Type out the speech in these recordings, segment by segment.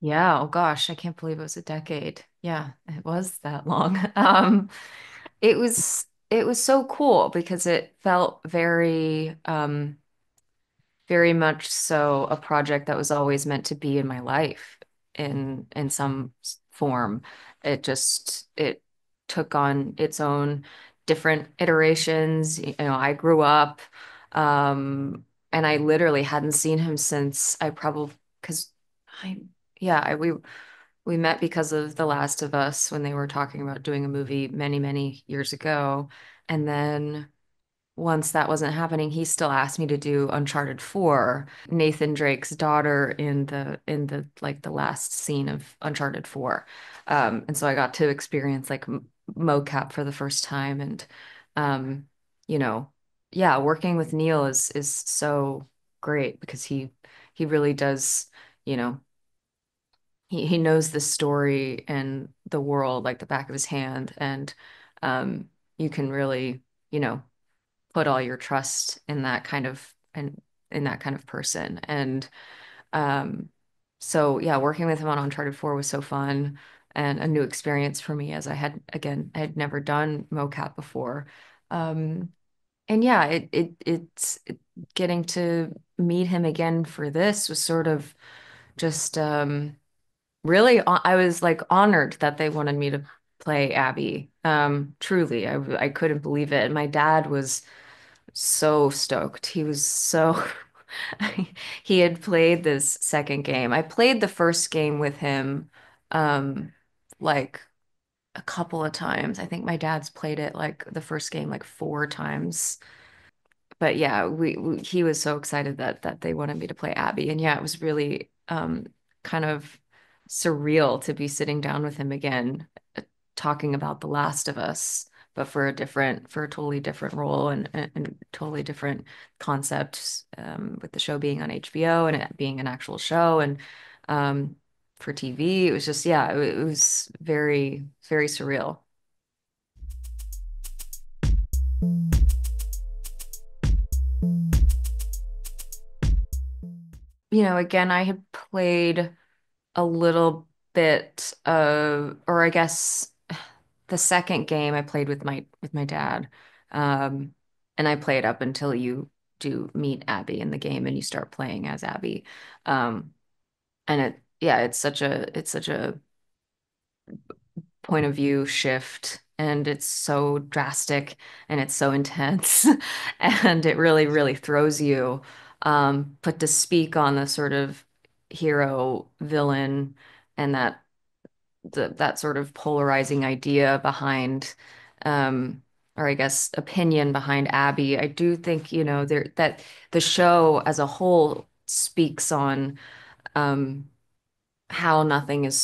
Yeah, oh gosh, I can't believe it was a decade. Yeah, it was that long. It was so cool because it felt very much so a project that was always meant to be in my life in some form. It took on its own different iterations. You know, I grew up, and I literally hadn't seen him since I probably because I yeah I, we met because of The Last of Us when they were talking about doing a movie many, many years ago. And then once that wasn't happening, he still asked me to do Uncharted 4, Nathan Drake's daughter in the like the last scene of Uncharted 4. And so I got to experience like mocap for the first time and um, you know, yeah, working with Neil is so great because he really does, you know, he knows the story and the world like the back of his hand and um you can really, you know, put all your trust in that kind of and in that kind of person. And um, so yeah, working with him on Uncharted 4 was so fun and a new experience for me as I had never done mocap before. Um, and yeah, getting to meet him again for this was sort of just really I was like honored that they wanted me to play Abby. Truly, I couldn't believe it. And my dad was so stoked. He was so he had played this second game. I played the first game with him um like a couple of times. I think my dad's played it like the first game like four times. But yeah, he was so excited that they wanted me to play Abby. And yeah, it was really kind of surreal to be sitting down with him again, talking about The Last of Us, but for a totally different role and totally different concepts, with the show being on HBO and it being an actual show and um, for TV. It was just, yeah, it was very, very surreal. You know, again, I had played a little bit of, or I guess the second game I played with my dad. Um, and I played up until you do meet Abby in the game and you start playing as Abby. Um, and yeah, it's such a point of view shift and it's so drastic and it's so intense and it really, really throws you. But to speak on the sort of hero villain and that sort of polarizing idea behind um or I guess opinion behind Abby. I do think, you know, there that the show as a whole speaks on um how nothing is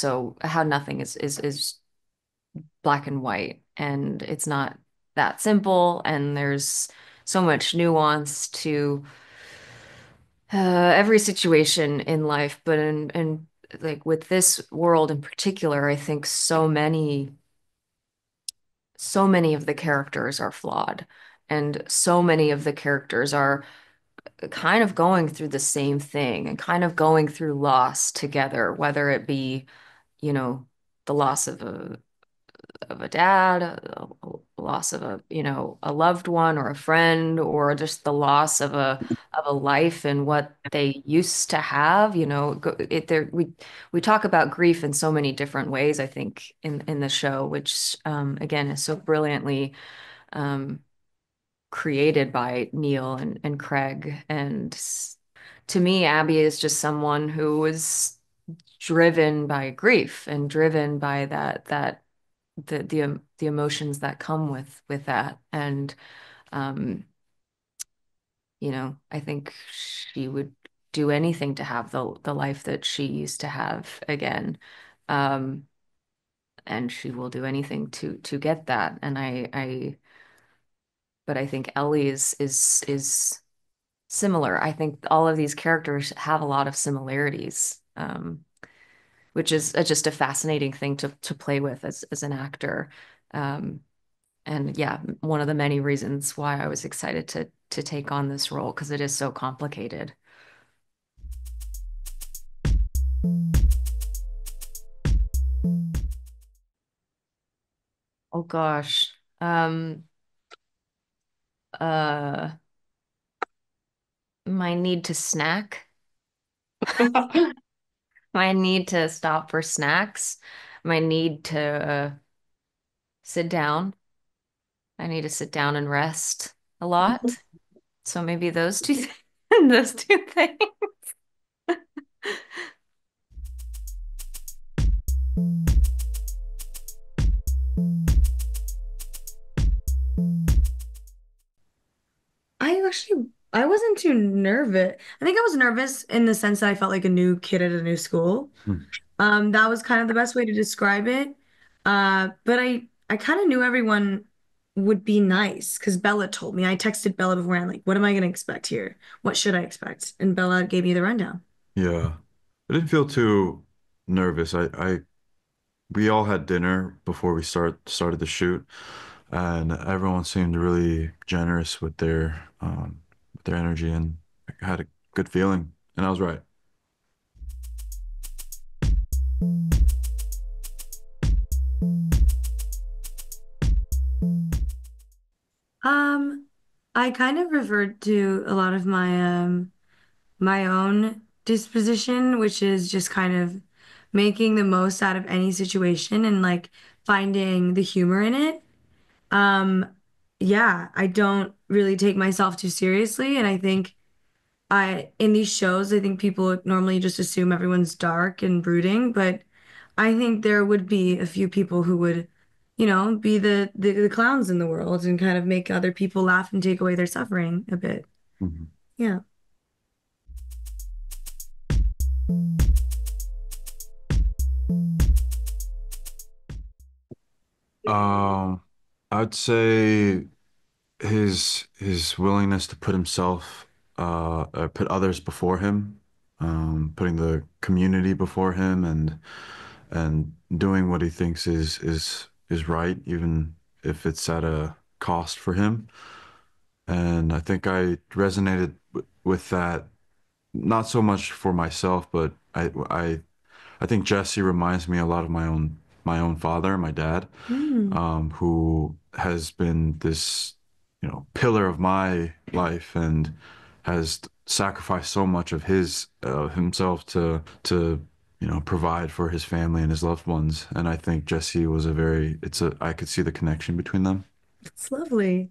black and white and it's not that simple and there's so much nuance to every situation in life, but in like with this world in particular, I think so many of the characters are flawed, and so many of the characters are kind of going through the same thing and kind of going through loss together, whether it be, you know, the loss of a dad, a loss of a, you know, a loved one or a friend, or just the loss of a life and what they used to have. You know, we talk about grief in so many different ways, I think, in the show, which again is so brilliantly um created by Neil and Craig. And to me, Abby is just someone who was driven by grief and driven by that the emotions that come with that. And um, you know, I think she would do anything to have the life that she used to have again. Um, and she will do anything to get that. And but I think Ellie is similar. I think all of these characters have a lot of similarities, which is just a fascinating thing to play with as an actor. Um, And yeah, one of the many reasons why I was excited to take on this role because it is so complicated. Oh gosh. Uh, my need to snack, my need to stop for snacks, my need to sit down. I need to sit down and rest a lot. So maybe those two, those two things. I wasn't too nervous. I think I was nervous in the sense that I felt like a new kid at a new school. Hmm. That was kind of the best way to describe it. But I kind of knew everyone would be nice because Bella told me. I texted Bella beforehand, like, what am I going to expect here? What should I expect? And Bella gave me the rundown. Yeah. I didn't feel too nervous. We all had dinner before we started the shoot, and everyone seemed really generous with their energy, and I had a good feeling, and I was right. Um, I kind of referred to a lot of my own disposition, which is just kind of making the most out of any situation and like finding the humor in it. Um, yeah, I don't really take myself too seriously, and I think in these shows, I think people normally just assume everyone's dark and brooding, but I think there would be a few people who would, be the clowns in the world and kind of make other people laugh and take away their suffering a bit. Mhm. Yeah. Um, I'd say his willingness to put himself put others before him, putting the community before him and doing what he thinks is right, even if it's at a cost for him. And I think I resonated with that, not so much for myself, but I think Jesse reminds me a lot of my own father, my dad, Mm. who has been this, pillar of my life and has sacrificed so much of his himself to provide for his family and his loved ones. And I think Jesse was I could see the connection between them. It's lovely.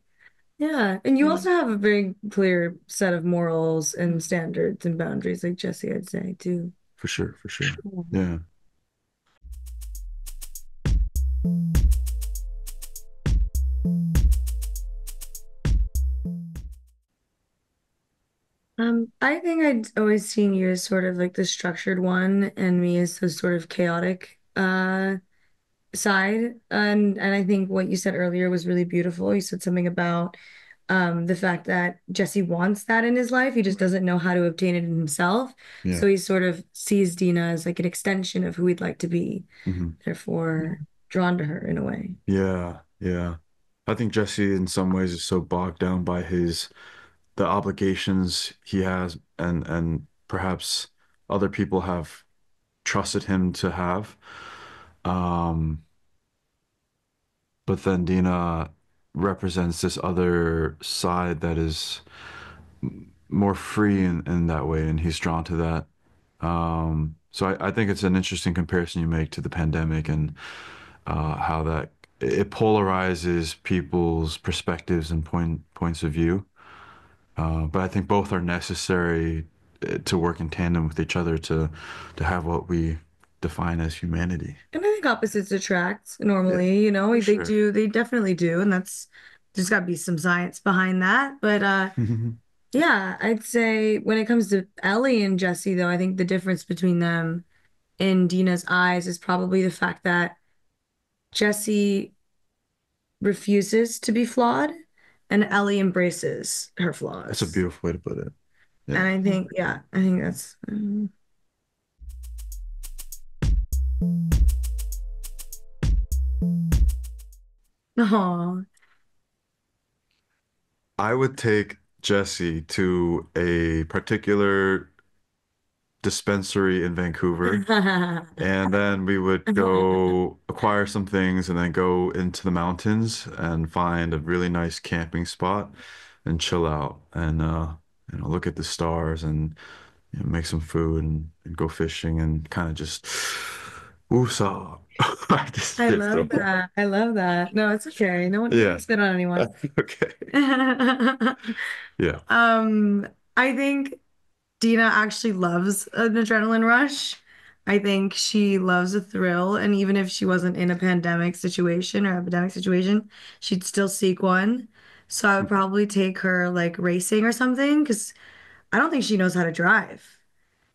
Yeah. And you also have a very clear set of morals and standards and boundaries, like Jesse, I'd say, too. For sure, for sure. Yeah. I think I'd always seen you as sort of like the structured one and me as the sort of chaotic side. And I think what you said earlier was really beautiful. You said something about the fact that Jesse wants that in his life. He just doesn't know how to obtain it in himself. Yeah. So he sort of sees Dina as like an extension of who he'd like to be, Hmm. therefore drawn to her in a way. Yeah, yeah. I think Jesse in some ways is so bogged down by the obligations he has and perhaps other people have trusted him to have. Um, but then Dina represents this other side that is more free in that way, and he's drawn to that. So I think it's an interesting comparison you make to the pandemic and how that it polarizes people's perspectives and points of view. But I think both are necessary to work in tandem with each other to have what we define as humanity. And I think opposites attract Yeah, normally, for they sure. do, they definitely do. And that's there's got to be some science behind that. But yeah, I'd say when it comes to Ellie and Jesse, though, I think the difference between them in Dina's eyes is probably the fact that Jesse refuses to be flawed and Ellie embraces her That's a flaws. beautiful way to put it. And Yeah. I think, yeah, I think that's. Oh, I would take Jesse to a particular dispensary in Vancouver. And then we would go acquire some things and then go into the mountains and find a really nice camping spot and chill out and look at the stars and make some food and go fishing and kind of just woosah. I Just love that. I love that. No, it's okay. No one yeah. can spit on anyone. Okay. Yeah. Um, I think Dina actually loves an adrenaline rush. I think she loves a thrill, and even if she wasn't in a pandemic situation or epidemic situation, she'd still seek one. So I would probably take her like racing or something because I don't think she knows how to drive.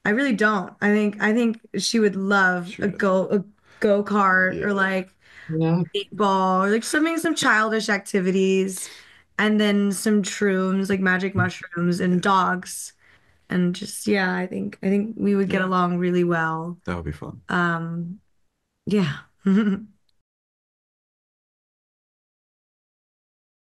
I really don't. I think she would love She would. a go-kart or Yeah. like Yeah. paintball or like swimming some childish activities and then some shrooms like magic mushrooms and Yeah. dogs and just yeah, I think we would get Yeah. along really well. That would be fun. Um yeah.